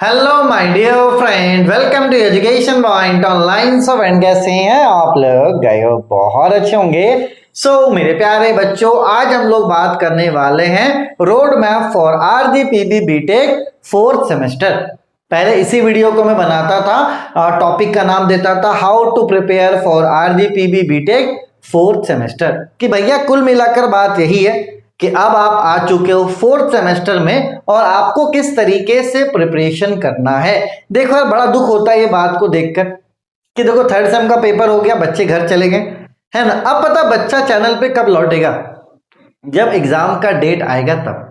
Hello my dear friend, welcome to education point online. So friend, कैसे हैं आप लोग? गए हो बहुत अच्छे होंगे। मेरे प्यारे बच्चों, आज हम लोग बात करने वाले हैं road map for RGPV B Tech fourth semester. पहले इसी वीडियो को मैं बनाता था, टॉपिक का नाम देता था how to prepare for RGPV B Tech fourth semester. कि भैया कुल मिलाकर बात यही है कि अब आप आ चुके हो फोर्थ सेमेस्टर में और आपको किस तरीके से प्रिपरेशन करना है। देखो यार, बड़ा दुख होता है ये बात को देखकर कि देखो थर्ड सेम का पेपर हो गया, बच्चे घर चले गए, है ना। अब पता बच्चा चैनल पे कब लौटेगा? जब एग्जाम का डेट आएगा तब।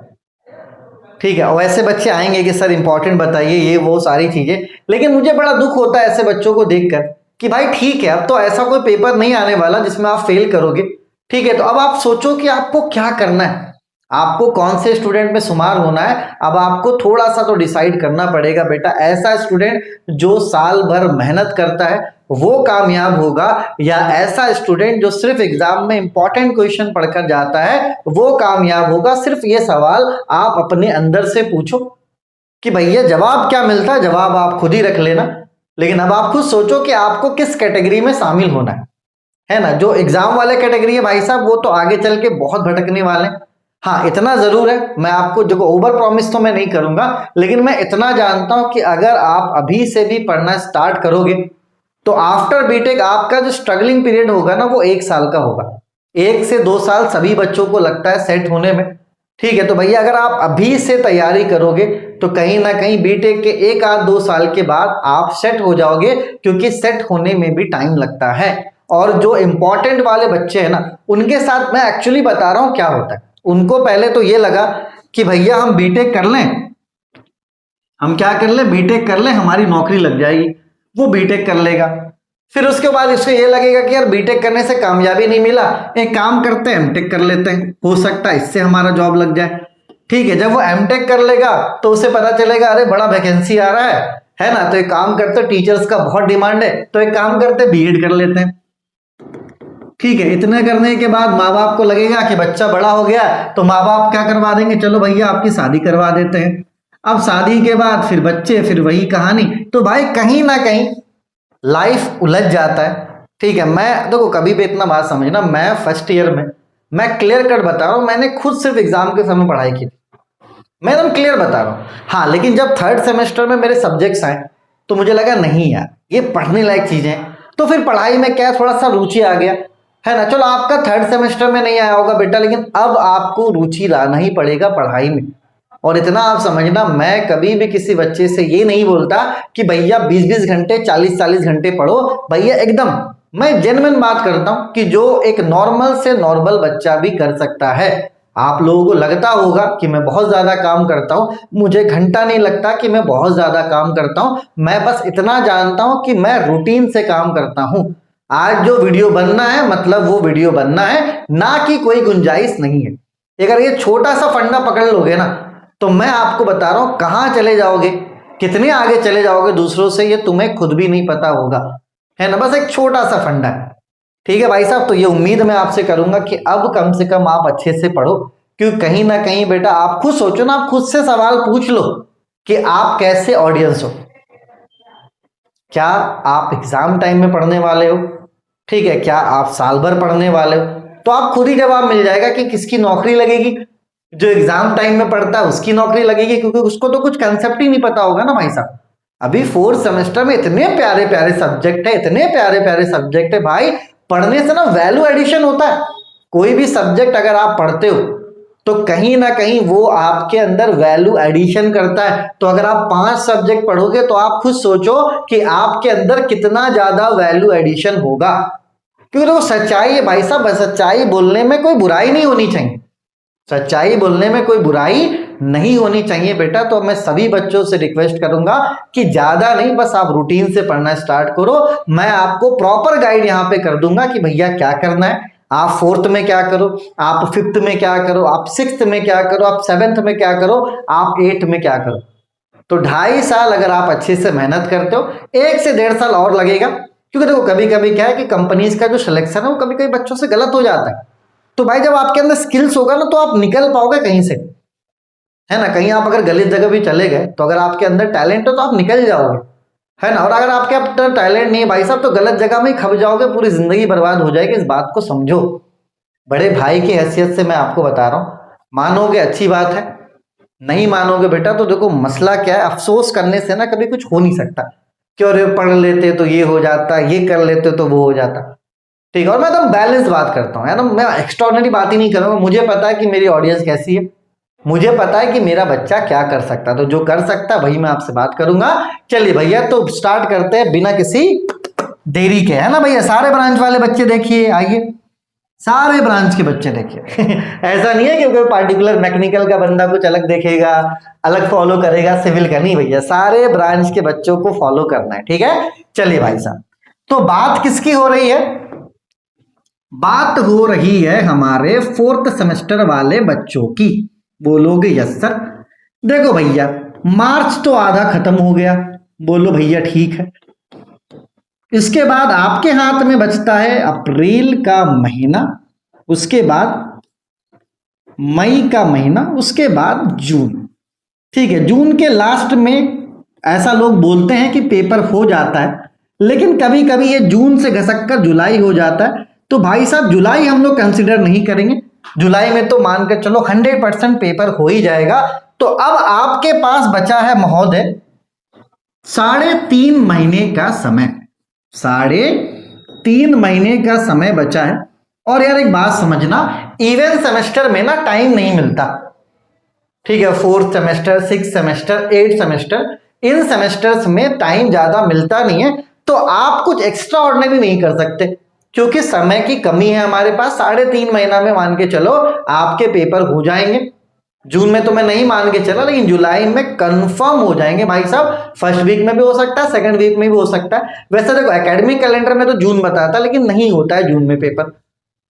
ठीक है, और ऐसे बच्चे आएंगे कि सर इंपॉर्टेंट बताइए ये वो सारी चीजें। लेकिन मुझे बड़ा दुख होता है ऐसे बच्चों को देखकर कि भाई ठीक है, अब तो ऐसा कोई पेपर नहीं आने वाला जिसमें आप फेल करोगे। ठीक है, तो अब आप सोचो कि आपको क्या करना है, आपको कौन से स्टूडेंट में शुमार होना है। अब आपको थोड़ा सा तो डिसाइड करना पड़ेगा बेटा, ऐसा स्टूडेंट जो साल भर मेहनत करता है वो कामयाब होगा, या ऐसा स्टूडेंट जो सिर्फ एग्जाम में इंपॉर्टेंट क्वेश्चन पढ़कर जाता है वो कामयाब होगा। सिर्फ ये सवाल आप अपने अंदर से पूछो कि भैया जवाब क्या मिलता है, जवाब आप खुद ही रख लेना। लेकिन अब आप खुद सोचो कि आपको किस कैटेगरी में शामिल होना है ना। जो एग्जाम वाले कैटेगरी है भाई साहब, वो तो आगे चल के बहुत भटकने वाले हैं। हाँ, इतना जरूर है, मैं आपको जो ओवर प्रॉमिस तो मैं नहीं करूंगा, लेकिन मैं इतना जानता हूं कि अगर आप अभी से भी पढ़ना स्टार्ट करोगे तो आफ्टर बीटेक आपका जो स्ट्रगलिंग पीरियड होगा ना वो 1 साल का होगा। 1 से 2 साल सभी बच्चों को लगता है सेट होने में। ठीक है, तो भैया अगर आप अभी से तैयारी करोगे तो कहीं ना कहीं बीटेक के 1 आध 2 साल के बाद आप सेट हो जाओगे, क्योंकि सेट होने में भी टाइम लगता है। और जो इंपॉर्टेंट वाले बच्चे हैं ना, उनके साथ मैं एक्चुअली बता रहा हूं क्या होता है। उनको पहले तो ये लगा कि भैया हम बीटेक कर लें, हम क्या कर लें, बीटेक कर लें, हमारी नौकरी लग जाएगी। वो बीटेक कर लेगा, फिर उसके बाद इसको ये लगेगा कि यार बीटेक करने से कामयाबी नहीं मिला, एक काम करते हैं एमटेक कर लेते हैं, हो सकता है इससे हमारा जॉब लग जाए। ठीक है, जब वो एमटेक कर लेगा तो उसे पता चलेगा अरे बड़ा वैकेंसी आ रहा है ना, तो एक काम करते, टीचर्स का बहुत डिमांड है, तो एक काम करते बीएड कर लेते हैं। ठीक है, इतने करने के बाद माँ बाप को लगेगा कि बच्चा बड़ा हो गया, तो माँ बाप क्या करवा देंगे, चलो भैया आपकी शादी करवा देते हैं। अब शादी के बाद फिर बच्चे, फिर वही कहानी। तो भाई कहीं ना कहीं लाइफ उलझ जाता है। ठीक है, मैं देखो कभी भी इतना बात समझना, मैं फर्स्ट ईयर में, मैं क्लियर कट बता रहा हूँ, मैंने खुद सिर्फ एग्जाम के समय पढ़ाई की थी, मैं एकदम क्लियर बता रहा हूँ। हाँ, लेकिन जब थर्ड सेमेस्टर में मेरे सब्जेक्ट्स आए तो मुझे लगा नहीं यार ये पढ़ने लायक चीजें हैं, तो फिर पढ़ाई में क्या थोड़ा सा रुचि आ गया, है ना। चलो आपका थर्ड सेमेस्टर में नहीं आया होगा बेटा, लेकिन अब आपको रुचि लाना ही पड़ेगा पढ़ाई में। और इतना आप समझना, मैं कभी भी किसी बच्चे से ये नहीं बोलता कि भैया 20-20 घंटे 40-40 घंटे पढ़ो। भैया एकदम मैं जेन्युइन बात करता हूं कि जो एक नॉर्मल से नॉर्मल बच्चा भी कर सकता है। आप लोगों को लगता होगा कि मैं बहुत ज्यादा काम करता हूं, मुझे घंटा नहीं लगता कि मैं बहुत ज्यादा काम करता हूं। मैं बस इतना जानता हूं कि मैं रूटीन से काम करता हूं। आज जो वीडियो बनना है मतलब वो वीडियो बनना है, ना कि कोई गुंजाइश नहीं है। अगर ये छोटा सा फंडा पकड़ लोगे ना, तो मैं आपको बता रहा हूं कहां चले जाओगे, कितने आगे चले जाओगे दूसरों से, ये तुम्हें खुद भी नहीं पता होगा, है ना। बस एक छोटा सा फंडा है। ठीक है भाई साहब, तो ये उम्मीद मैं आपसे करूंगा कि अब कम से कम आप अच्छे से पढ़ो, क्योंकि कहीं ना कहीं बेटा आप खुद सोचो ना, आप खुद से सवाल पूछ लो कि आप कैसे ऑडियंस हो। क्या आप एग्जाम टाइम में पढ़ने वाले हो? ठीक है, क्या आप साल भर पढ़ने वाले हो? तो आप खुद ही जवाब मिल जाएगा कि किसकी नौकरी लगेगी। जो एग्जाम टाइम में पढ़ता है उसकी नौकरी लगेगी, क्योंकि उसको तो कुछ कंसेप्ट ही नहीं पता होगा ना भाई साहब। अभी फोर्थ सेमेस्टर में इतने प्यारे प्यारे सब्जेक्ट है, इतने प्यारे प्यारे सब्जेक्ट है भाई, पढ़ने से ना वैल्यू एडिशन होता है। कोई भी सब्जेक्ट अगर आप पढ़ते हो तो कहीं ना कहीं वो आपके अंदर वैल्यू एडिशन करता है। तो अगर आप 5 सब्जेक्ट पढ़ोगे तो आप खुद सोचो कि आपके अंदर कितना ज्यादा वैल्यू एडिशन होगा। क्योंकि देखो सच्चाई है भाई साहब, सच्चाई बोलने में कोई बुराई नहीं होनी चाहिए, सच्चाई बोलने में कोई बुराई नहीं होनी चाहिए बेटा। तो मैं सभी बच्चों से रिक्वेस्ट करूंगा कि ज्यादा नहीं, बस आप रूटीन से पढ़ना स्टार्ट करो। मैं आपको प्रॉपर गाइड यहां पे कर दूंगा कि भैया क्या करना है, आप फोर्थ में क्या करो, आप फिफ्थ में क्या करो, आप सिक्स्थ में क्या करो, आप सेवेंथ में क्या करो, आप 8th में क्या करो। तो 2.5 साल अगर आप अच्छे से मेहनत करते हो, 1 से 1.5 साल और लगेगा। क्योंकि देखो कभी कभी क्या है कि कंपनीज का जो सिलेक्शन है वो कभी कभी बच्चों से गलत हो जाता है। तो भाई जब आपके अंदर स्किल्स होगा ना तो आप निकल पाओगे कहीं से, है ना। कहीं आप अगर गलत जगह भी चले गए तो अगर आपके अंदर टैलेंट है तो आप निकल जाओगे, है ना। और अगर आपके अंदर टैलेंट नहीं है भाई साहब तो गलत जगह में ही खप जाओगे, पूरी जिंदगी बर्बाद हो जाएगी। इस बात को समझो, बड़े भाई की हैसियत से मैं आपको बता रहा हूँ। मानोगे अच्छी बात है, नहीं मानोगे बेटा तो देखो मसला क्या है, अफसोस करने से ना कभी कुछ हो नहीं सकता। क्यों रे पढ़ लेते तो ये हो जाता, ये कर लेते तो वो हो जाता, ठीक है। और मैं एकदम बैलेंस बात करता हूँ, है ना। मैं एक्स्ट्राऑर्डिनरी बात ही नहीं करूँगा। मुझे पता है कि मेरी ऑडियंस कैसी है, मुझे पता है कि मेरा बच्चा क्या कर सकता है, तो जो कर सकता है वही मैं आपसे बात करूंगा। चलिए भैया तो स्टार्ट करते हैं बिना किसी देरी के, है ना भैया। सारे ब्रांच वाले बच्चे देखिए, आइए सारे ब्रांच के बच्चे देखिए। ऐसा नहीं है कि कोई पार्टिकुलर मैकेनिकल का बंदा कुछ अलग देखेगा, अलग फॉलो करेगा सिविल का, नहीं भैया, सारे ब्रांच के बच्चों को फॉलो करना है, ठीक है। चलिए भाई साहब, तो बात किसकी हो रही है? बात हो रही है हमारे 4th सेमेस्टर वाले बच्चों की। बोलोगे यस सर। देखो भैया, मार्च तो आधा खत्म हो गया, बोलो भैया ठीक है। इसके बाद आपके हाथ में बचता है अप्रैल का महीना, उसके बाद मई का महीना, उसके बाद जून, ठीक है। जून के लास्ट में ऐसा लोग बोलते हैं कि पेपर हो जाता है, लेकिन कभी कभी ये जून से घसक कर जुलाई हो जाता है। तो भाई साहब जुलाई हम लोग कंसिडर नहीं करेंगे, जुलाई में तो मान कर चलो 100% पेपर हो ही जाएगा। तो अब आपके पास बचा है महोदय 3.5 महीने का समय, 3.5 महीने का समय बचा है। और यार एक बात समझना, इवन सेमेस्टर में ना टाइम नहीं मिलता, ठीक है। 4th semester, 6th semester, 8th semester, इन सेमेस्टर्स में टाइम ज्यादा मिलता नहीं है। तो आप कुछ एक्स्ट्रा ऑर्डिनरी नहीं कर सकते, क्योंकि समय की कमी है हमारे पास। 3.5 महीना में मान के चलो आपके पेपर हो जाएंगे। जून में तो मैं नहीं मान के चला, लेकिन जुलाई में कंफर्म हो जाएंगे भाई साहब। फर्स्ट वीक में भी हो सकता है, सेकंड वीक में भी हो सकता है। वैसे देखो एकेडमिक कैलेंडर में तो जून बताता है, लेकिन नहीं होता है जून में पेपर,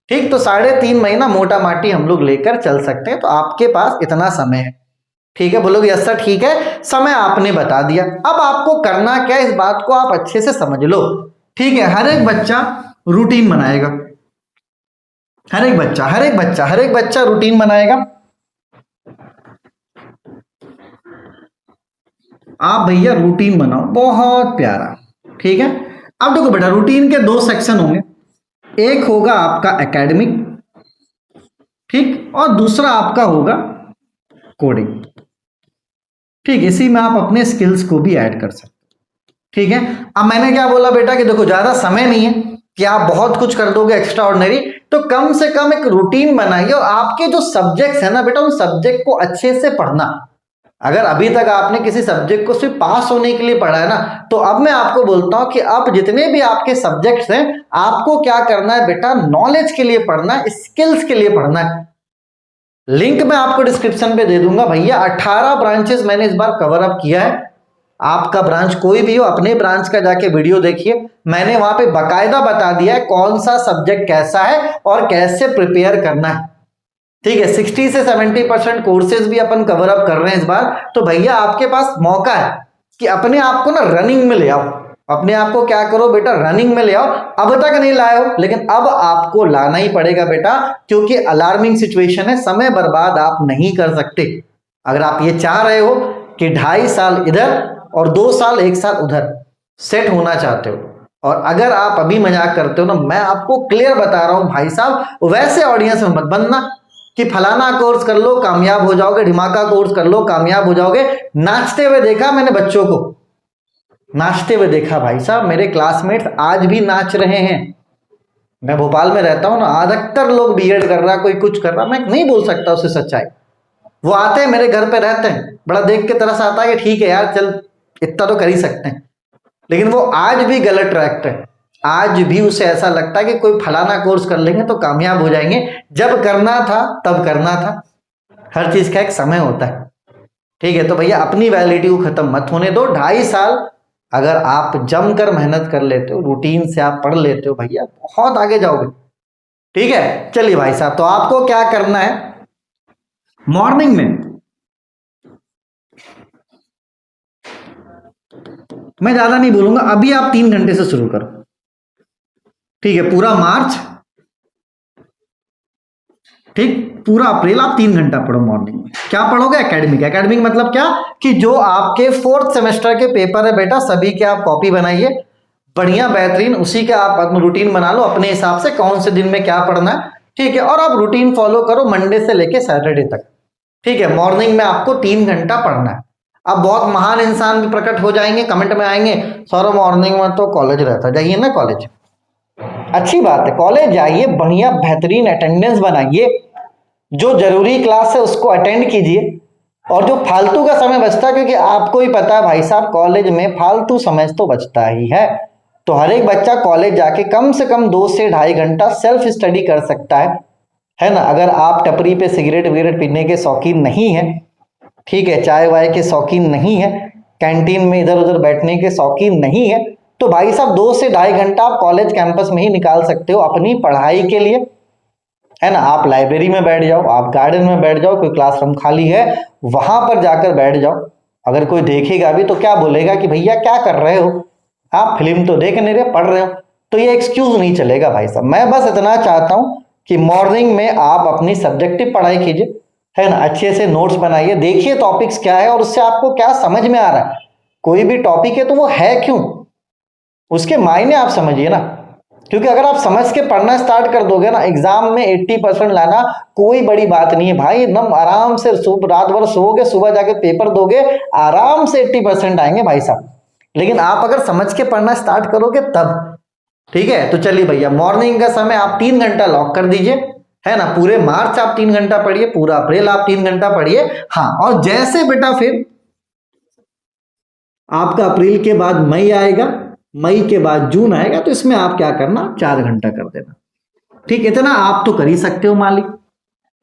ठीक। तो 3.5 महीना मोटा माटी हम लोग लेकर चल सकते हैं, तो आपके पास इतना समय है, ठीक है। बोलोगे यस सर ठीक है, समय आपने बता दिया। अब आपको करना क्या है, इस बात को आप अच्छे से समझ लो, ठीक है। हर एक बच्चा रूटीन बनाएगा, हर एक बच्चा रूटीन बनाएगा। आप भैया रूटीन बनाओ, बहुत प्यारा, ठीक है। अब देखो बेटा, रूटीन के 2 सेक्शन होंगे, एक होगा आपका एकेडमिक, ठीक, और दूसरा आपका होगा कोडिंग, ठीक। इसी में आप अपने स्किल्स को भी ऐड कर सकते, ठीक है। अब मैंने क्या बोला बेटा कि देखो ज्यादा समय नहीं है कि आप बहुत कुछ कर दोगे एक्स्ट्रा ऑर्डिनरी, तो कम से कम एक रूटीन बनाइए। और आपके जो सब्जेक्ट्स है ना बेटा, उन सब्जेक्ट को अच्छे से पढ़ना। अगर अभी तक आपने किसी सब्जेक्ट को सिर्फ पास होने के लिए पढ़ा है ना, तो अब मैं आपको बोलता हूं कि अब जितने भी आपके सब्जेक्ट्स हैं, आपको क्या करना है बेटा, नॉलेज के लिए पढ़ना है, स्किल्स के लिए पढ़ना है। लिंक मैं आपको डिस्क्रिप्शन पे दे दूंगा भैया। 18 ब्रांचेस मैंने इस बार कवर अप किया है। आपका ब्रांच कोई भी हो, अपने ब्रांच का जाके वीडियो देखिए, मैंने वहां पे बकायदा बता दिया है कौन सा सब्जेक्ट कैसा है और कैसे प्रिपेयर करना है, ठीक है। 60 से 70% कोर्सेज भी अपन कवर अप कर रहे हैं इस बार। तो भैया आपके पास मौका है कि अपने आप को ना रनिंग में ले आओ। अपने आप को क्या करो बेटा, रनिंग में ले आओ। अब तक नहीं लाए हो, लेकिन अब आपको लाना ही पड़ेगा बेटा, क्योंकि अलार्मिंग सिचुएशन है, समय बर्बाद आप नहीं कर सकते। अगर आप ये चाह रहे हो कि 2.5 साल इधर और 2 साल 1 साल उधर सेट होना चाहते हो, और अगर आप अभी मजाक करते हो ना, मैं आपको क्लियर बता रहा हूं भाई साहब, वैसे ऑडियंस में मत बनना कि फलाना कोर्स कर लो कामयाब हो जाओगे, ढिमाका कोर्स कर लो कामयाब हो जाओगे। नाचते हुए देखा मैंने बच्चों को, नाचते हुए देखा भाई साहब। मेरे क्लासमेट्स आज भी नाच रहे हैं। मैं भोपाल में रहता हूं ना, अधिकतर लोग बीएड कर रहा, कोई कुछ कर रहा, मैं नहीं बोल सकता उससे सच्चाई। वो आते हैं मेरे घर पे रहते हैं, बड़ा देख के तरस आता है कि ठीक है यार, चल इतना तो कर ही सकते हैं। लेकिन वो आज भी गलत ट्रैक पे, आज भी उसे ऐसा लगता है कि कोई फलाना कोर्स कर लेंगे तो कामयाब हो जाएंगे। जब करना था तब करना था। हर चीज का एक समय होता है, ठीक है। तो भैया अपनी वैलिडिटी को खत्म मत होने दो। 2.5 साल अगर आप जमकर मेहनत कर लेते हो, रूटीन से आप पढ़ लेते हो भैया, बहुत आगे जाओगे, ठीक है। चलिए भाई साहब, तो आपको क्या करना है, मॉर्निंग में मैं ज्यादा नहीं बोलूंगा, अभी आप 3 घंटे से शुरू करो, ठीक है। पूरा मार्च ठीक, पूरा अप्रैल आप 3 घंटा पढ़ो मॉर्निंग में। क्या पढ़ोगे? एकेडमिक। एकेडमिक मतलब क्या कि जो आपके 4th सेमेस्टर के पेपर है बेटा, सभी के आप कॉपी बनाइए बढ़िया बेहतरीन, उसी का आप रूटीन बना लो अपने हिसाब से, कौन से दिन में क्या पढ़ना है, ठीक है। और आप रूटीन फॉलो करो मंडे से लेके सैटरडे तक, ठीक है। मॉर्निंग में आपको 3 घंटा पढ़ना है। अब बहुत महान इंसान भी प्रकट हो जाएंगे, कमेंट में आएंगे, सर मॉर्निंग में तो कॉलेज रहता, जाइए ना कॉलेज, अच्छी बात है, कॉलेज जाइए, बढ़िया बेहतरीन अटेंडेंस बनाइए, जो जरूरी क्लास है उसको अटेंड कीजिए, और जो फालतू का समय बचता है, क्योंकि आपको ही पता है भाई साहब कॉलेज में फालतू समय तो बचता ही है, तो हर एक बच्चा कॉलेज जाके कम से कम 2 से 2.5 घंटा सेल्फ स्टडी कर सकता है ना। अगर आप टपरी पे सिगरेट विगरेट पीने के शौकीन नहीं है, ठीक है, चाय वाय के शौकीन नहीं है, कैंटीन में इधर उधर बैठने के शौकीन नहीं है, तो भाई साहब 2 से 2.5 घंटा आप कॉलेज कैंपस में ही निकाल सकते हो अपनी पढ़ाई के लिए, है ना। आप लाइब्रेरी में बैठ जाओ, आप गार्डन में बैठ जाओ, कोई क्लासरूम खाली है वहां पर जाकर बैठ जाओ। अगर कोई देखेगा भी तो क्या बोलेगा कि भैया क्या कर रहे हो, आप फिल्म तो देख नहीं रहे, पढ़ रहे हो, तो ये एक्सक्यूज नहीं चलेगा भाई साहब। मैं बस इतना चाहता हूं कि मॉर्निंग में आप अपनी सब्जेक्टिव पढ़ाई कीजिए, है ना, अच्छे से नोट्स बनाइए, देखिए टॉपिक्स क्या है और उससे आपको क्या समझ में आ रहा है। कोई भी टॉपिक है तो वो है क्यों, उसके मायने आप समझिए ना, क्योंकि अगर आप समझ के पढ़ना स्टार्ट कर दोगे ना, एग्जाम में 80% लाना कोई बड़ी बात नहीं है भाई, एकदम आराम से रात भर सोओगे, सुबह जाके पेपर दोगे, आराम से 80% आएंगे भाई साहब। लेकिन आप अगर समझ के पढ़ना स्टार्ट करोगे तब, ठीक है। तो चलिए भैया, मॉर्निंग का समय आप 3 घंटा लॉक कर दीजिए, है ना। पूरे मार्च आप 3 घंटा पढ़िए, पूरा अप्रैल आप 3 घंटा पढ़िए, हाँ। और जैसे बेटा फिर आपका अप्रैल के बाद मई आएगा, मई के बाद जून आएगा, तो इसमें आप क्या करना, 4 घंटा कर देना, ठीक। इतना आप तो कर ही सकते हो मालिक,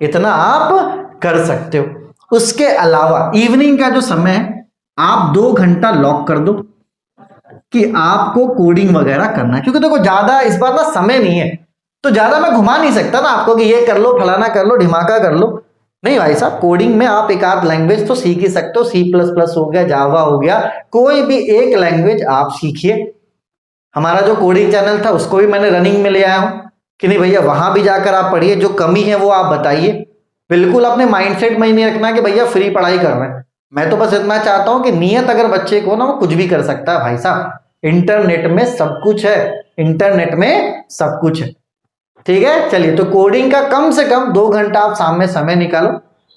इतना आप कर सकते हो। उसके अलावा इवनिंग का जो समय है आप 2 घंटा लॉक कर दो कि आपको कोडिंग वगैरह करना है, क्योंकि देखो ज्यादा इस बार ना समय नहीं है, तो ज्यादा मैं घुमा नहीं सकता ना आपको कि ये कर लो, फलाना कर लो, ढिमाका कर लो, नहीं भाई साहब। कोडिंग में आप एक आध लैंग्वेज तो सीख ही सकते हो, C++ हो गया, जावा हो गया, कोई भी एक लैंग्वेज आप सीखिए। हमारा जो कोडिंग चैनल था उसको भी मैंने रनिंग में ले आया हूं कि नहीं भैया, वहां भी जाकर आप पढ़िए, जो कमी है वो आप बताइए। बिल्कुल अपने माइंडसेट में ही नहीं रखना कि भैया फ्री पढ़ाई कर रहे हैं। मैं तो बस इतना चाहता हूं कि नियत अगर बच्चे को ना, वो कुछ भी कर सकता है भाई साहब, इंटरनेट में सब कुछ है, इंटरनेट में सब कुछ है, ठीक है। चलिए, तो कोडिंग का कम से कम 2 घंटा आप शाम में समय निकालो,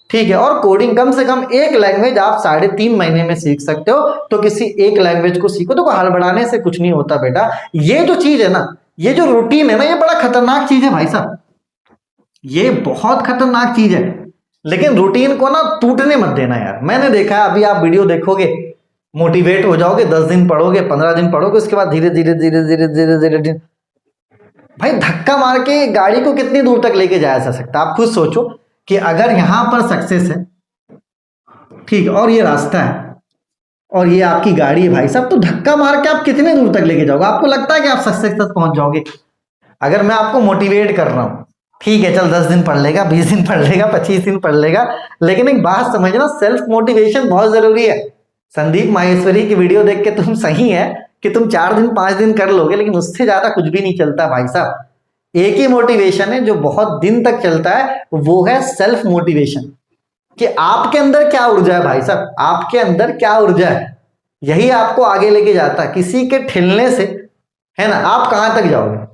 ठीक है। और कोडिंग कम से कम एक लैंग्वेज आप 3.5 महीने में सीख सकते हो, तो किसी एक लैंग्वेज को सीखो, तो हड़बड़ाने से कुछ नहीं होता बेटा। ये जो चीज है ना, ये जो रूटीन है ना, ये बड़ा खतरनाक चीज है भाई साहब, ये बहुत खतरनाक चीज है। लेकिन रूटीन को ना टूटने मत देना यार। मैंने देखा है, अभी आप वीडियो देखोगे, मोटिवेट हो जाओगे, 10 दिन पढ़ोगे, 15 दिन पढ़ोगे, उसके बाद धीरे धीरे धीरे धीरे धीरे धीरे धीरे भाई धक्का मार के गाड़ी को कितनी दूर तक लेके जाया जा सकता है। आप खुद सोचो कि अगर यहां पर सक्सेस है, ठीक है, और ये रास्ता है और ये आपकी गाड़ी है भाई साहब, तो धक्का मार के आप कितने दूर तक लेके जाओगे? आपको लगता है कि आप सक्सेस तक पहुंच जाओगे? अगर मैं आपको मोटिवेट कर रहा हूं, ठीक है, चल 10 दिन पढ़ लेगा, 20 दिन पढ़ लेगा, 25 दिन पढ़ लेगा, लेकिन एक बात समझना, सेल्फ मोटिवेशन बहुत जरूरी है। संदीप माहेश्वरी की वीडियो देख के तुम सही है कि तुम 4 दिन 5 दिन कर लोगे, लेकिन उससे ज्यादा कुछ भी नहीं चलता भाई साहब। एक ही मोटिवेशन है जो बहुत दिन तक चलता है, वो है सेल्फ मोटिवेशन, कि आपके अंदर क्या ऊर्जा है भाई साहब, आपके अंदर क्या ऊर्जा है, यही आपको आगे लेके जाता है। किसी के ठिलने से, है ना, आप कहां तक जाओगे?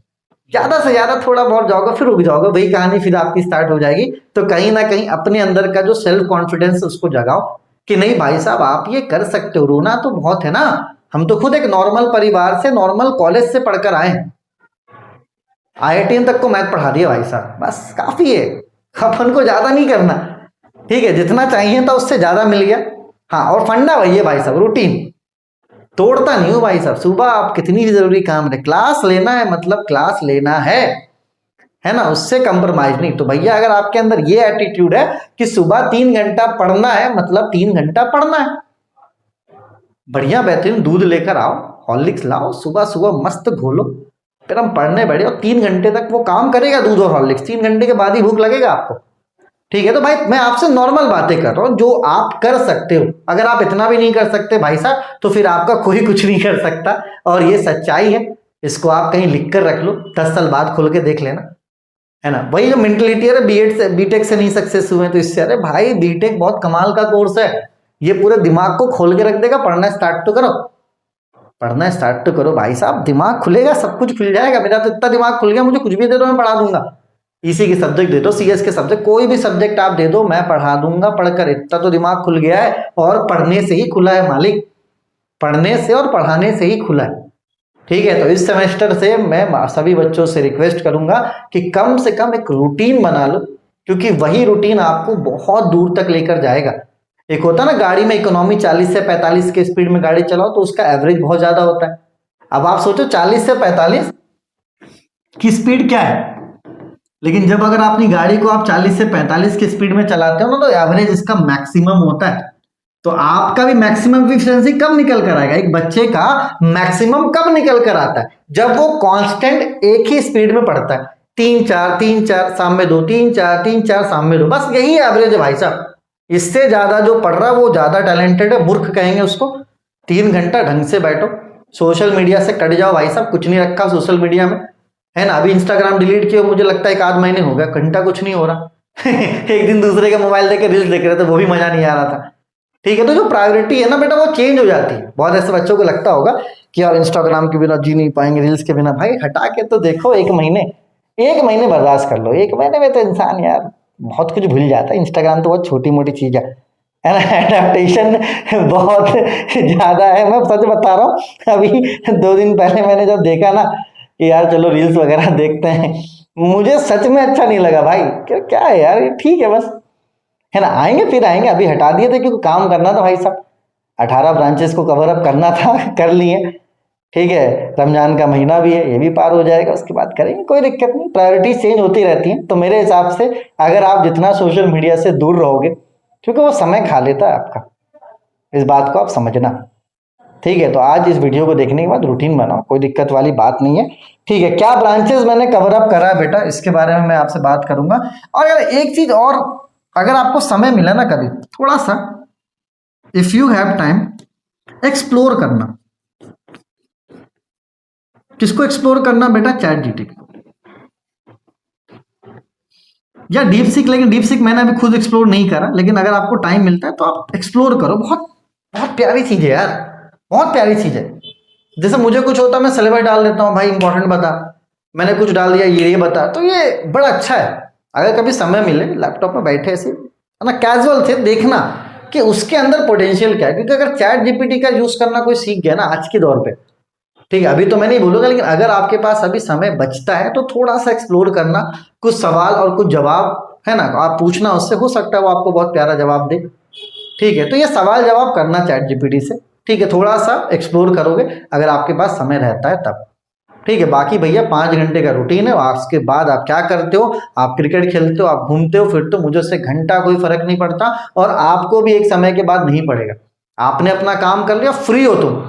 ज्यादा से ज्यादा थोड़ा बहुत जाओगे, फिर रुक जाओगे, वही कहानी फिर आपकी स्टार्ट हो जाएगी। तो कहीं ना कहीं अपने अंदर का जो सेल्फ कॉन्फिडेंस उसको जगाओ कि नहीं भाई साहब, आप ये कर सकते हो। रोना तो बहुत है ना, हम तो खुद एक नॉर्मल परिवार से, नॉर्मल कॉलेज से पढ़कर आए हैं, IIT तक को मैथ पढ़ा दिया भाई साहब, बस काफी है, अपन को ज्यादा नहीं करना, ठीक है। जितना चाहिए था उससे ज्यादा मिल गया, हाँ। और फंडा वही है भाई साहब, रूटीन तोड़ता नहीं हो भाई साहब। सुबह आप कितनी भी जरूरी काम रहे, क्लास लेना है मतलब क्लास लेना है ना, उससे कंप्रोमाइज नहीं। तो भैया अगर आपके अंदर ये एटीट्यूड है कि सुबह 3 घंटा पढ़ना है मतलब 3 घंटा पढ़ना है, बढ़िया बेहतरीन दूध लेकर आओ, हॉर्लिक्स लाओ, सुबह सुबह मस्त घोलो, फिर हम पढ़ने बैठे, और 3 घंटे तक वो काम करेगा दूध और हॉर्लिक्स, 3 घंटे के बाद ही भूख लगेगा आपको, ठीक है। तो भाई मैं आपसे नॉर्मल बातें कर रहा हूं जो आप कर सकते हो। अगर आप इतना भी नहीं कर सकते भाई साहब, तो फिर आपका कोई कुछ नहीं कर सकता, और ये सच्चाई है। इसको आप कहीं लिख कर रख लो, 10 साल बाद खोल के देख लेना, है ना। वही जो मेंटलिटी है, बीएड से बीटेक से नहीं सक्सेस हुए तो इससे, अरे भाई बीटेक बहुत कमाल का कोर्स है, ये पूरे दिमाग को खोल के रख देगा। पढ़ना स्टार्ट तो करो, पढ़ना स्टार्ट तो करो भाई साहब, दिमाग खुलेगा, सब कुछ खुल जाएगा। मेरा तो इतना दिमाग खुल गया, मुझे कुछ भी दे दो मैं पढ़ा दूंगा। इसी के सब्जेक्ट दे दो, सीएस के सब्जेक्ट, कोई भी सब्जेक्ट आप दे दो मैं पढ़ा दूंगा। पढ़कर इतना तो दिमाग खुल गया है, और पढ़ने से ही खुला है मालिक, पढ़ने से और पढ़ाने से ही खुला है। ठीक है, तो इस सेमेस्टर से मैं सभी बच्चों से रिक्वेस्ट करूंगा कि कम से कम एक रूटीन बना लो, क्योंकि वही रूटीन आपको बहुत दूर तक लेकर जाएगा। एक होता है ना गाड़ी में इकोनॉमी 40 से 45 के स्पीड में गाड़ी चलाओ तो उसका एवरेज बहुत ज्यादा होता है। अब आप सोचो 40 से 45 की स्पीड क्या है, लेकिन जब अगर अपनी गाड़ी को आप 40 से 45 की स्पीड में चलाते हो ना तो एवरेज इसका मैक्सिमम होता है। तो आपका भी मैक्सिमम एफिशिएंसी कब निकल कर आएगा, एक बच्चे का मैक्सिमम कब निकल कर आता है, जब वो कांस्टेंट एक ही स्पीड में पढ़ता है, 3-4 शाम में 2, 3-4 शाम में 2, बस यही एवरेज है भाई साहब। इससे ज्यादा जो पढ़ रहा है वो ज्यादा टैलेंटेड है, मूर्ख कहेंगे उसको। 3 घंटा ढंग से बैठो, सोशल मीडिया से कट जाओ भाई साहब, कुछ नहीं रखा सोशल मीडिया में, है ना। अभी इंस्टाग्राम डिलीट किया मुझे लगता है 1 आध महीने हो गया, घंटा कुछ नहीं हो रहा एक दिन दूसरे का मोबाइल देख के रील्स देख रहे थे, वो भी मजा नहीं आ रहा था। ठीक है, तो जो प्रायोरिटी है ना बेटा वो चेंज हो जाती है। बहुत ऐसे बच्चों को लगता होगा कि यार इंस्टाग्राम के बिना जी नहीं पाएंगे, रील्स के बिना, भाई हटा के तो देखो, 1 महीने बर्दाश्त कर लो। 1 महीने में तो इंसान यार बहुत कुछ भूल जाता है। इंस्टाग्राम तो बहुत छोटी मोटी चीज है ना, एडेप्टेशन बहुत ज्यादा है। मैं सच बता रहा हूँ, अभी 2 दिन पहले मैंने जब देखा ना कि यार चलो रील्स वगैरह देखते हैं, मुझे सच में अच्छा नहीं लगा भाई। क्या है यार, ये ठीक है बस, है ना, आएंगे फिर आएंगे। अभी हटा दिए थे क्योंकि काम करना था भाई साहब, 18 ब्रांचेस को कवर अप करना था, कर लिए। ठीक है, रमजान का महीना भी है, ये भी पार हो जाएगा, उसके बाद करेंगे, कोई दिक्कत नहीं। प्रायोरिटीज चेंज होती रहती हैं। तो मेरे हिसाब से अगर आप जितना सोशल मीडिया से दूर रहोगे, क्योंकि वो समय खा लेता है आपका, इस बात को आप समझना। ठीक है, तो आज इस वीडियो को देखने के बाद रूटीन बनाओ, कोई दिक्कत वाली बात नहीं है। ठीक है, क्या ब्रांचेस मैंने कवर अप करा है बेटा, इसके बारे में मैं आपसे बात करूंगा। और यार एक चीज और, अगर आपको समय मिला ना कभी, थोड़ा सा if you have time, explore करना। किसको एक्सप्लोर करना बेटा, चैट जीपीटी या डीप सीक। लेकिन डीप सीक मैंने अभी खुद एक्सप्लोर नहीं करा, लेकिन अगर आपको टाइम मिलता है तो आप एक्सप्लोर करो। बहुत बहुत प्यारी चीज है यार, बहुत प्यारी चीज है। जैसे मुझे कुछ होता है मैं सिलेबस डाल देता हूँ, भाई इंपॉर्टेंट बता, मैंने कुछ डाल दिया ये बता, तो ये बड़ा अच्छा है। अगर कभी समय मिले लैपटॉप में बैठे ऐसे, है ना, कैजुअल से देखना कि उसके अंदर पोटेंशियल क्या है। क्योंकि अगर चैट जीपीटी का यूज करना कोई सीख गया ना आज के दौर पे, ठीक है, अभी तो मैं नहीं बोलूंगा, लेकिन अगर आपके पास अभी समय बचता है तो थोड़ा सा एक्सप्लोर करना, कुछ सवाल और कुछ जवाब, है ना, आप पूछना उससे, हो सकता है वो आपको बहुत प्यारा जवाब दे। ठीक है, तो ये सवाल जवाब करना चैट जीपीटी से। ठीक है, थोड़ा सा एक्सप्लोर करोगे अगर आपके पास समय रहता है तब। ठीक है, बाकी भैया 5 घंटे का रूटीन है। उसके बाद आप क्या करते हो, आप क्रिकेट खेलते हो, आप घूमते हो फिरते हो, मुझे उससे घंटा कोई फर्क नहीं पड़ता, और आपको भी एक समय के बाद नहीं पड़ेगा। आपने अपना काम कर लिया, फ्री हो तुम,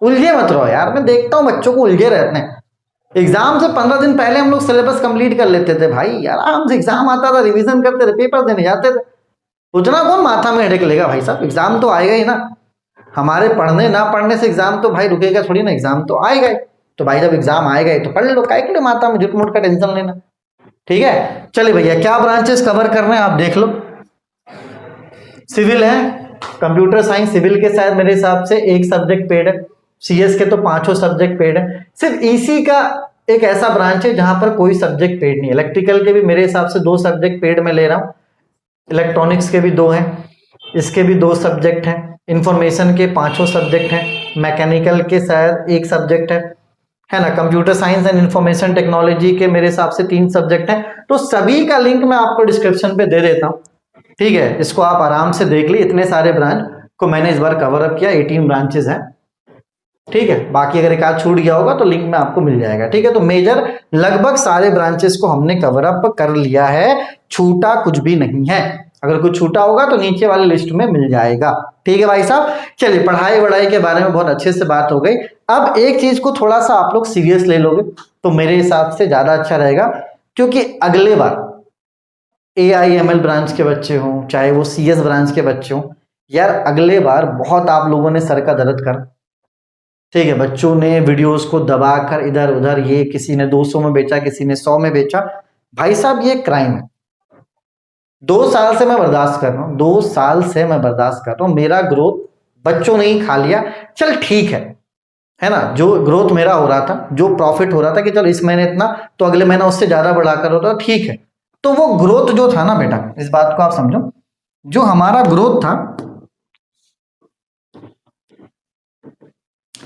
उलझे मत रहो यार। मैं देखता हूँ बच्चों को उलझे रहते हैं। एग्जाम से 15 दिन पहले हम लोग सिलेबस कंप्लीट कर लेते थे भाई, यार आराम से एग्जाम आता था, रिवीजन करते थे, पेपर देने जाते थे। उतना कौन माथा में हेडेक लेगा भाई साहब, एग्जाम तो आएगा ही ना। हमारे पढ़ने ना पढ़ने से एग्जाम तो भाई रुकेगा थोड़ी ना, एग्जाम तो आएगा ही। तो भाई जब एग्जाम आएगा ही तो पढ़ लो, काय के लिए माथा में झुटमुट का टेंशन लेना। ठीक है, चलिए भैया क्या ब्रांचेस कवर कर रहे हैं आप देख लो। सिविल है, कंप्यूटर साइंस सिविल के साथ मेरे हिसाब से 1 सब्जेक्ट पेड है, सीएस के तो 5 सब्जेक्ट पेड है। सिर्फ ईसी का एक ऐसा ब्रांच है जहां पर कोई सब्जेक्ट पेड नहीं है। इलेक्ट्रिकल के भी मेरे हिसाब से 2 सब्जेक्ट पेड में ले रहा हूँ, इलेक्ट्रॉनिक्स के भी 2 हैं, इसके भी 2 सब्जेक्ट हैं, इंफॉर्मेशन के 5 सब्जेक्ट हैं, मैकेनिकल के शायद 1 सब्जेक्ट है ना, computer science and information technology के मेरे हिसाब से 3 सब्जेक्ट हैं। तो सभी का लिंक मैं आपको डिस्क्रिप्शन पे दे देता हूँ। ठीक है, इसको आप आराम से देख ली। इतने सारे ब्रांच को मैंने इस बार कवर अप किया, 18 ब्रांचेस हैं। ठीक है, बाकी अगर एक आध छूट गया होगा तो लिंक में आपको मिल जाएगा। ठीक है, तो मेजर लगभग सारे ब्रांचेस को हमने कवर अप कर लिया है, छूटा कुछ भी नहीं है। अगर कुछ छूटा होगा तो नीचे वाली लिस्ट में मिल जाएगा। ठीक है भाई साहब, चलिए पढ़ाई वढ़ाई के बारे में बहुत अच्छे से बात हो गई। अब एक चीज को थोड़ा सा आप लोग सीरियस ले लोगे तो मेरे हिसाब से ज्यादा अच्छा रहेगा, क्योंकि अगले बार AIML ब्रांच के बच्चे हों चाहे वो CS ब्रांच के बच्चे हों, यार अगले बार बहुत आप लोगों ने सर का दर्द कर। ठीक है, बच्चों ने वीडियोस को दबाकर इधर उधर, ये किसी ने 200 में बेचा, किसी ने 100 में बेचा। भाई साहब ये क्राइम है। 2 साल से मैं बर्दाश्त कर रहा हूँ, 2 साल से मैं बर्दाश्त कर रहा हूँ। मेरा ग्रोथ बच्चों ने ही खा लिया, चल ठीक है ना। जो ग्रोथ मेरा हो रहा था, जो प्रॉफिट हो रहा था कि चल इस महीने इतना तो अगले महीना उससे ज्यादा बढ़ाकर हो रहा था, ठीक है। तो वो ग्रोथ जो था ना बेटा, इस बात को आप समझो, जो हमारा ग्रोथ था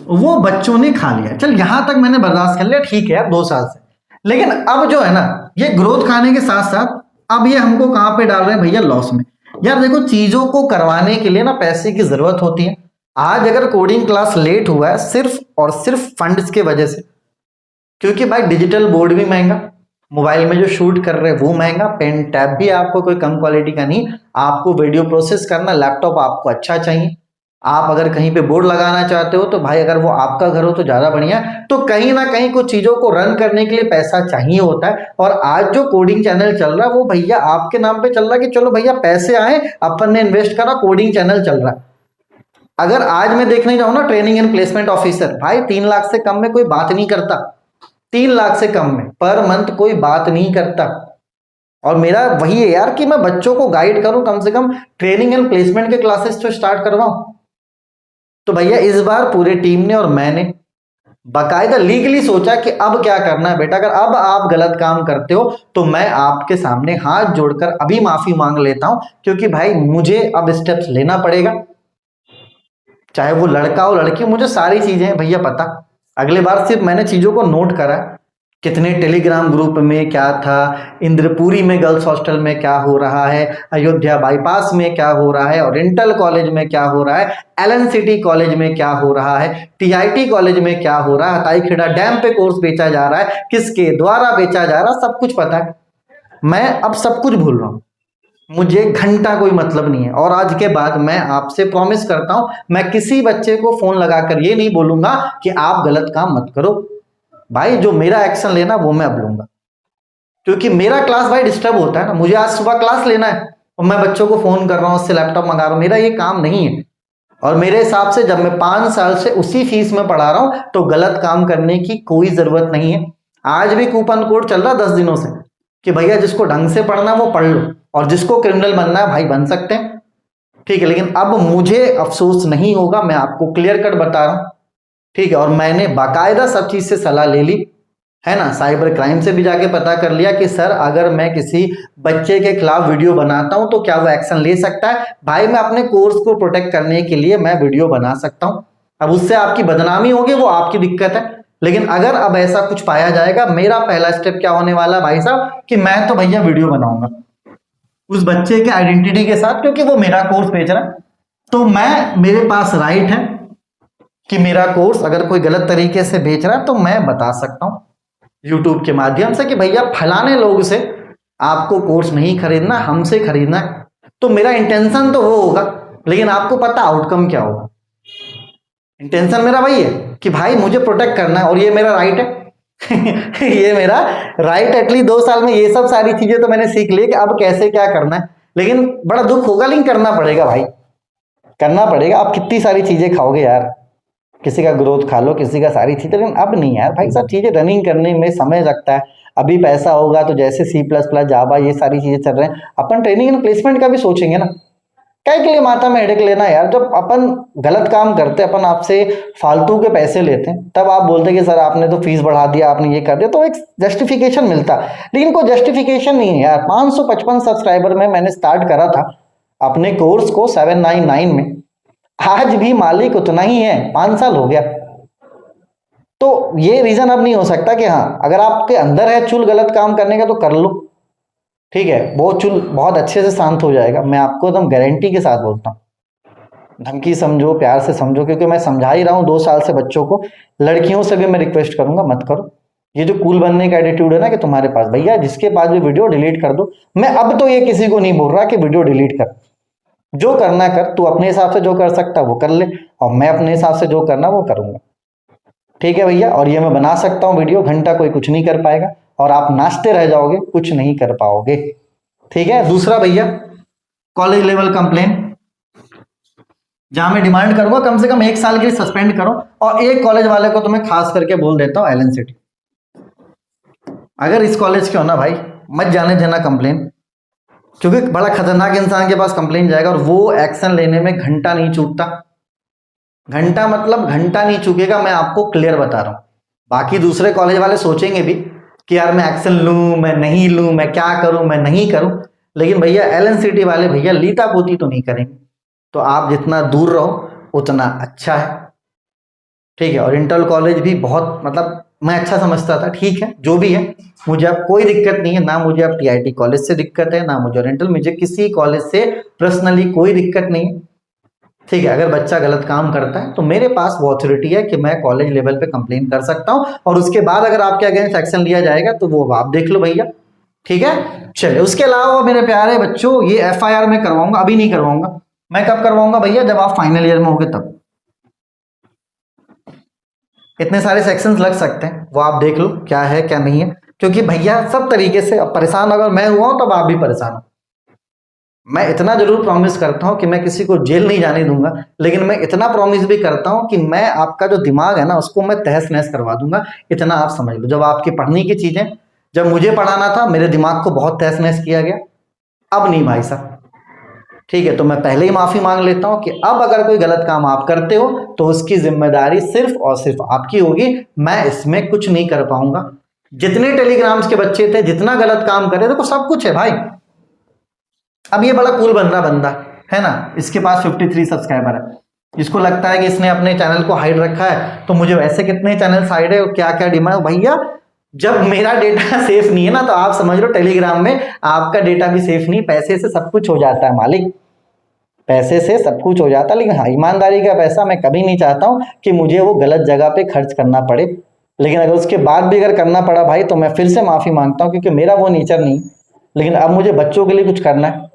वो बच्चों ने खा लिया। चल यहां तक मैंने बर्दाश्त कर लिया, ठीक है यार 2 साल से। लेकिन अब जो है ना, ये ग्रोथ खाने के साथ साथ अब ये हमको कहां पे डाल रहे हैं भैया, लॉस में। यार देखो, चीजों को करवाने के लिए ना पैसे की जरूरत होती है। आज अगर कोडिंग क्लास लेट हुआ है सिर्फ और सिर्फ फंड्स के वजह से, क्योंकि भाई डिजिटल बोर्ड भी महंगा, मोबाइल में जो शूट कर रहे हैं वो महंगा, पेन टैब भी आपको कोई कम क्वालिटी का नहीं, आपको वीडियो प्रोसेस करना लैपटॉप आपको अच्छा चाहिए। आप अगर कहीं पे बोर्ड लगाना चाहते हो तो भाई अगर वो आपका घर हो तो ज्यादा बढ़िया है। तो कहीं ना कहीं कुछ चीजों को रन करने के लिए पैसा चाहिए होता है। और आज जो कोडिंग चैनल चल रहा है वो भैया आपके नाम पे चल रहा है कि चलो भैया पैसे आए, अपन ने इन्वेस्ट करा, कोडिंग चैनल चल रहा है। अगर आज मैं देखने जाऊं ना, ट्रेनिंग एंड प्लेसमेंट ऑफिसर, भाई 3 लाख से कम में कोई बात नहीं करता। 3 लाख से कम में पर मंथ कोई बात नहीं करता। और मेरा वही है यार कि मैं बच्चों को गाइड करूं, कम से कम ट्रेनिंग एंड प्लेसमेंट के क्लासेस तो स्टार्ट करवाऊं। तो भैया इस बार पूरे टीम ने और मैंने बाकायदा लीगली सोचा कि अब क्या करना है बेटा। अगर अब आप गलत काम करते हो तो मैं आपके सामने हाथ जोड़कर अभी माफी मांग लेता हूं, क्योंकि भाई मुझे अब स्टेप्स लेना पड़ेगा। चाहे वो लड़का हो लड़की हो, मुझे सारी चीजें भैया पता। अगले बार सिर्फ मैंने चीजों को नोट करा, कितने टेलीग्राम ग्रुप में क्या था, इंद्रपुरी में गर्ल्स हॉस्टल में क्या हो रहा है, अयोध्या बाईपास में क्या हो रहा है, ओरिएंटल कॉलेज में क्या हो रहा है, एलन सिटी कॉलेज में क्या हो रहा है, टीआईटी कॉलेज में क्या हो रहा है, हताईखेड़ा डैम पे कोर्स बेचा जा रहा है, किसके द्वारा बेचा जा रहा है, सब कुछ पता है। मैं अब सब कुछ भूल रहा हूँ, मुझे घंटा कोई मतलब नहीं है। और आज के बाद मैं आपसे प्रॉमिस करता हूं, मैं किसी बच्चे को फोन लगाकर ये नहीं बोलूंगा कि आप गलत काम मत करो। भाई जो मेरा एक्शन लेना वो मैं अब लूंगा, क्योंकि मेरा क्लास भाई डिस्टर्ब होता है ना। मुझे आज सुबह क्लास लेना है और मैं बच्चों को फोन कर रहा हूं, उससे लैपटॉप मंगा रहा हूं, मेरा ये काम नहीं है। और मेरे हिसाब से जब मैं 5 साल से उसी फीस में पढ़ा रहा हूं तो गलत काम करने की कोई जरूरत नहीं है। आज भी कूपन कोड चल रहा 10 दिनों से कि भैया जिसको ढंग से पढ़ना वो पढ़ लो, और जिसको क्रिमिनल बनना है भाई बन सकते हैं, ठीक है। लेकिन अब मुझे अफसोस नहीं होगा, मैं आपको क्लियर कट बता रहा हूं, ठीक है। और मैंने बाकायदा सब चीज से सलाह ले ली है ना, साइबर क्राइम से भी जाके पता कर लिया कि सर अगर मैं किसी बच्चे के खिलाफ वीडियो बनाता हूं तो क्या वो एक्शन ले सकता है। भाई मैं अपने कोर्स को प्रोटेक्ट करने के लिए मैं वीडियो बना सकता हूं, अब उससे आपकी बदनामी होगी वो आपकी दिक्कत है। लेकिन अगर अब ऐसा कुछ पाया जाएगा, मेरा पहला स्टेप क्या होने वाला है भाई साहब, कि मैं तो भैया वीडियो बनाऊंगा उस बच्चे के आइडेंटिटी के साथ, क्योंकि वो मेरा कोर्स बेच रहा है। तो मैं, मेरे पास राइट है कि मेरा कोर्स अगर कोई गलत तरीके से बेच रहा है तो मैं बता सकता हूं यूट्यूब के माध्यम से कि भैया फलाने लोग से आपको कोर्स नहीं खरीदना, हमसे खरीदना है। तो मेरा इंटेंशन तो वो होगा, लेकिन आपको पता आउटकम क्या होगा। इंटेंशन मेरा वही है कि भाई मुझे प्रोटेक्ट करना है और ये मेरा राइट है। ये मेरा राइट, एटलीस्ट 2 साल में ये सब सारी चीजें तो मैंने सीख ली कि अब कैसे क्या करना है। लेकिन बड़ा दुख होगा, लेकिन करना पड़ेगा भाई, करना पड़ेगा। आप कितनी सारी चीजें खाओगे यार, किसी का ग्रोथ खा लो, किसी का सारी चीजें, लेकिन अब नहीं यार भाई, सब चीजें रनिंग करने में समय लगता है। अभी पैसा होगा तो जैसे C++, जावा, ये सारी चीजें चल रहे हैं, अपन ट्रेनिंग एंड प्लेसमेंट का भी सोचेंगे ना। क्या के लिए माथा में हेडेक लेना यार, जब अपन गलत काम करते, अपन आपसे फालतू के पैसे लेते हैं, तब आप बोलते कि सर आपने तो फीस बढ़ा दिया, आपने ये कर दिया, तो एक जस्टिफिकेशन मिलता। लेकिन कोई जस्टिफिकेशन नहीं है यार। 555 सब्सक्राइबर में मैंने स्टार्ट करा था अपने कोर्स को 799 में, आज भी मालिक उतना ही है, 5 साल हो गया। तो ये रीजन अब नहीं हो सकता कि हाँ अगर आपके अंदर है चुल गलत काम करने का तो कर लो, ठीक है, वो चुल बहुत अच्छे से शांत हो जाएगा, मैं आपको एकदम गारंटी के साथ बोलता हूँ। धमकी समझो, प्यार से समझो, क्योंकि मैं समझा ही रहा हूँ 2 साल से बच्चों को। लड़कियों से भी मैं रिक्वेस्ट करूंगा मत करो। ये जो कूल बनने का एटीट्यूड है ना कि तुम्हारे पास, भैया जिसके पास भी वीडियो डिलीट कर दो। मैं अब तो ये किसी को नहीं बोल रहा कि वीडियो डिलीट कर, जो करना कर, तू अपने हिसाब से जो कर सकता वो कर ले, और मैं अपने हिसाब से जो करना वो करूंगा, ठीक है भैया। और ये मैं बना सकता हूँ वीडियो, घंटा कोई कुछ नहीं कर पाएगा, और आप नाचते रह जाओगे, कुछ नहीं कर पाओगे, ठीक है। दूसरा भैया, कॉलेज लेवल कंप्लेन, जहां मैं डिमांड करूंगा कम से कम 1 साल के लिए सस्पेंड करो। और एक कॉलेज वाले को तो मैं खास करके बोल देता हूं, एलन सिटी। अगर इस कॉलेज के हो ना भाई, मत जाने देना कंप्लेन, क्योंकि बड़ा खतरनाक इंसान के पास कंप्लेन जाएगा और वो एक्शन लेने में घंटा नहीं चूकता। घंटा मतलब घंटा नहीं चूकेगा, मैं आपको क्लियर बता रहा हूँ। बाकी दूसरे कॉलेज वाले सोचेंगे भी कि यार मैं एक्शन लूँ, मैं नहीं लूँ, मैं क्या करूँ, मैं नहीं करूँ, लेकिन भैया LNCT वाले भैया लीता पोती तो नहीं करेंगे। तो आप जितना दूर रहो उतना अच्छा है, ठीक है। और इंटर कॉलेज भी बहुत मतलब मैं अच्छा समझता था, ठीक है जो भी है, मुझे अब कोई दिक्कत नहीं है, ना मुझे अब TIT कॉलेज से दिक्कत है, ना मुझे ओरिएंटल, मुझे किसी कॉलेज से पर्सनली कोई दिक्कत नहीं है, ठीक है। अगर बच्चा गलत काम करता है तो मेरे पास वो अथॉरिटी है कि मैं कॉलेज लेवल पे कंप्लेन कर सकता हूं, और उसके बाद अगर आपके अगेंस्ट एक्शन लिया जाएगा तो वो आप देख लो भैया, ठीक है। चलिए, उसके अलावा मेरे प्यारे बच्चों, ये FIR मैं करवाऊंगा, अभी नहीं करवाऊंगा। मैं कब करवाऊंगा भैया? जब आप फाइनल ईयर में होगे तब। इतने सारे सेक्शंस लग सकते हैं, वो आप देख लो क्या है क्या नहीं है, क्योंकि भैया सब तरीके से अब परेशान अगर मैं हुआ हूं तब आप भी परेशान हो। मैं इतना जरूर प्रॉमिस करता हूं कि मैं किसी को जेल नहीं जाने दूंगा, लेकिन मैं इतना प्रॉमिस भी करता हूं कि मैं आपका जो दिमाग है ना उसको मैं तहस नहस करवा दूंगा। इतना आप समझ लो, जब आपकी पढ़ने की चीजें, जब मुझे पढ़ाना था मेरे दिमाग को बहुत तहस नहस किया गया, अब नहीं भाई साहब, ठीक है। तो मैं पहले ही माफी मांग लेता हूं कि अब अगर कोई गलत काम आप करते हो तो उसकी जिम्मेदारी सिर्फ और सिर्फ आपकी होगी, मैं इसमें कुछ नहीं कर पाऊंगा। जितने टेलीग्राम्स के बच्चे थे जितना गलत काम करे, देखो सब कुछ है भाई। अब ये बड़ा कूल बन रहा बंदा है ना, इसके पास 53 सब्सक्राइबर है, इसको लगता है कि इसने अपने चैनल को हाइड रखा है, तो मुझे वैसे कितने चैनल हाइड है और क्या क्या डिमांड। भैया जब मेरा डेटा सेफ नहीं है ना, तो आप समझ लो टेलीग्राम में आपका डेटा भी सेफ नहीं। पैसे से सब कुछ हो जाता है मालिक, पैसे से सब कुछ हो जाता है, लेकिन हाँ, ईमानदारी का पैसा मैं कभी नहीं चाहता हूं कि मुझे वो गलत जगह पे खर्च करना पड़े। लेकिन अगर उसके बाद भी अगर करना पड़ा भाई, तो मैं फिर से माफी मांगता हूं, क्योंकि मेरा वो नेचर नहीं। लेकिन अब मुझे बच्चों के लिए कुछ करना है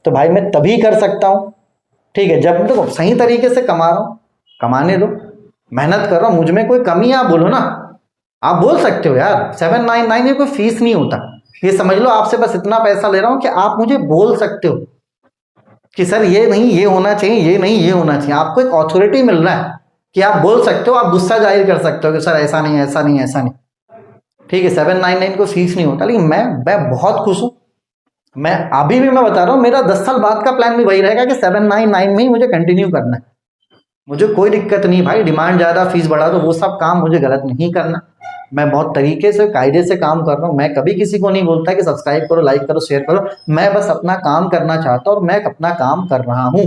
तो भाई मैं तभी कर सकता हूं, ठीक है, जब देखो सही तरीके से कमा रहा हूं, कमाने दो, मेहनत कर रहा हूं, मुझ में कोई कमी है आप बोलो ना, आप बोल सकते हो यार। 799 ये कोई फीस नहीं होता, ये समझ लो आपसे बस इतना पैसा ले रहा हूं कि आप मुझे बोल सकते हो कि सर ये नहीं ये होना चाहिए, ये नहीं ये होना चाहिए। आपको एक ऑथोरिटी मिल रहा है कि आप बोल सकते हो, आप गुस्सा जाहिर कर सकते हो कि सर ऐसा नहीं ऐसा नहीं ऐसा नहीं, ठीक है। 799 को फीस नहीं होता, लेकिन मैं बहुत खुश हूं। मैं अभी भी मैं बता रहा हूं, मेरा 10 साल बाद का प्लान भी वही रहेगा कि 799 में ही मुझे कंटिन्यू करना है। मुझे कोई दिक्कत नहीं भाई, डिमांड ज्यादा फीस बढ़ा दो, वो सब काम मुझे गलत नहीं करना। मैं बहुत तरीके से कायदे से काम कर रहा हूँ। मैं कभी किसी को नहीं बोलता कि सब्सक्राइब करो, लाइक करो, शेयर करो। मैं बस अपना काम करना चाहता हूँ और मैं अपना काम कर रहा हूँ।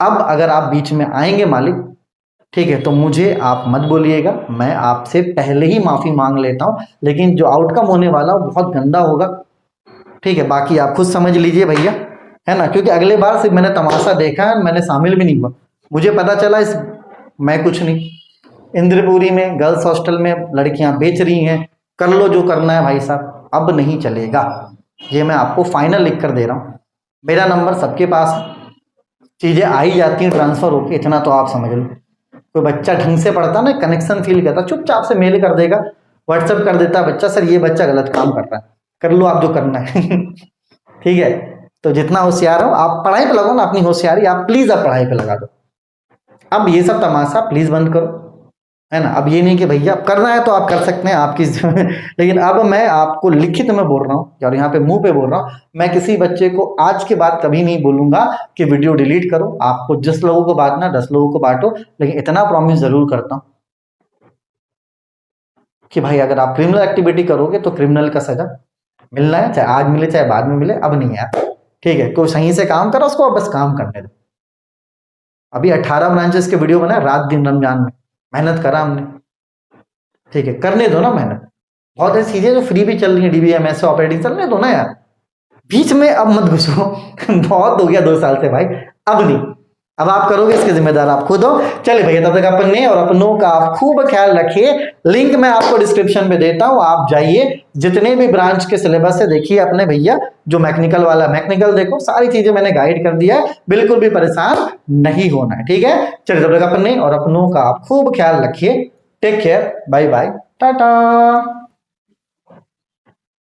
अब अगर आप बीच में आएंगे मालिक, ठीक है, तो मुझे आप मत बोलिएगा, मैं आपसे पहले ही माफी मांग लेता हूँ। लेकिन जो आउटकम होने वाला वो बहुत गंदा होगा, ठीक है। बाकी आप खुद समझ लीजिए भैया, है ना, क्योंकि अगले बार से मैंने तमाशा देखा है, मैंने शामिल भी नहीं हुआ, मुझे पता चला इस मैं कुछ नहीं। इंद्रपुरी में गर्ल्स हॉस्टल में लड़कियां बेच रही हैं, कर लो जो करना है भाई साहब, अब नहीं चलेगा। ये मैं आपको फाइनल लिख कर दे रहा हूँ। मेरा नंबर सबके पास है, चीजें आई जाती हैं ट्रांसफर होके, इतना तो आप समझ लो। कोई बच्चा ढंग से पढ़ता ना, कनेक्शन फील करता, चुपचाप से मेल कर देगा, व्हाट्सएप कर देता बच्चा, सर ये बच्चा गलत काम कर रहा है, कर लो आप जो करना है ठीक है। तो जितना होशियार हो आप पढ़ाई पे लगाओ ना, अपनी होशियारी आप प्लीज आप पढ़ाई पे लगा दो। अब ये सब तमाशा प्लीज बंद करो, है ना। अब ये नहीं कि भैया करना है तो आप कर सकते हैं, आपकी लेकिन अब मैं आपको लिखित में बोल रहा हूँ और यहाँ पे मुंह पे बोल रहा हूँ, मैं किसी बच्चे को आज के बाद कभी नहीं बोलूंगा कि वीडियो डिलीट करो। आपको 10 लोगों को बांटना 10 लोगों को बांटो, लेकिन इतना प्रॉमिस जरूर करता हूँ कि भाई अगर आप क्रिमिनल एक्टिविटी करोगे तो क्रिमिनल का सजा मिलना है, चाहे आज मिले चाहे बाद में मिले। अब नहीं यार, ठीक है, कोई सही से काम करो, उसको बस काम करने दो। अभी 18 ब्रांचेस के वीडियो बनाए रात दिन रमजान में, मेहनत करा हमने, ठीक है, करने दो ना मेहनत। बहुत ऐसी चीजें जो फ्री भी चल रही है, DBMS ऑपरेटिंग चलने दो ना यार, बीच में अब मत घुसो बहुत हो गया 2 साल से भाई, अब नहीं। अब आप करोगे इसके जिम्मेदार आप खुद हो। चलिए भैया, तब तक अपने और अपनों का आप खूब ख्याल रखिए। लिंक मैं आपको डिस्क्रिप्शन में देता हूं, आप जाइए, जितने भी ब्रांच के सिलेबस है देखिए अपने भैया। जो मैकेनिकल वाला मैकेनिकल देखो, सारी चीजें मैंने गाइड कर दिया है, बिल्कुल भी परेशान नहीं होना है, ठीक है। चलिए, तब तक अपने और अपनों का आप खूब ख्याल रखिए। Take care, bye bye, Tata.